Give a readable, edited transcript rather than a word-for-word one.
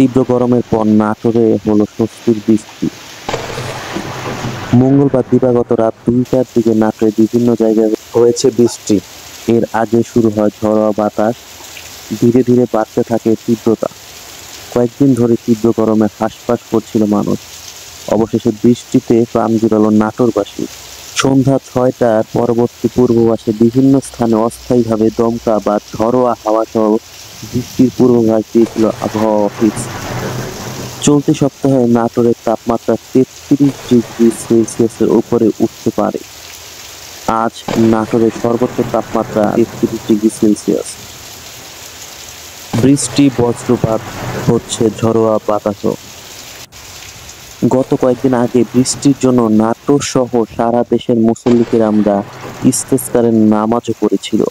তীব্র গরমের পর নাটোরে হলো স্বস্তির বৃষ্টি। মঙ্গলবার দিবাগত রাত 2টার দিকে নাটোরের বিভিন্ন জায়গায় হয়েছে বৃষ্টি। এর আগে শুরু হয় ঝড়ো বাতাস, ধীরে ধীরে বাড়তে থাকে তীব্রতা। কয়েকদিন ধরে তীব্র গরমে হাঁসফাঁস করছিল মানুষ। অবশেষে বৃষ্টিতে প্রাণ জুড়ালো নাটোরবাসী। সন্ধ্যা 6টার পরবর্তী পূর্বাভাসে বিভিন্ন স্থানে অস্থায়ীভাবে দমকা বা ঝড়োয়া হাওয়া সহ বৃষ্টির পূর্বাভাস দিয়েছিল আবহাওয়া অফিস। চলতি সপ্তাহে নাটোরের তাপমাত্রা 33 ডিগ্রি সেলসিয়াসের উপরে উঠতে পারে। আজ নাটোরের সর্বোচ্চ তাপমাত্রা 33 ডিগ্রি সেলসিয়াস। বৃষ্টি, বজ্রপাত হচ্ছে, ঝড়োয়া বাতাসও। গত কয়েকদিন আগে বৃষ্টির জন্য নাটোর সহ সারা দেশের মুসল্লি কিরামরা ইস্তেসকারের নামাজও পড়েছিল।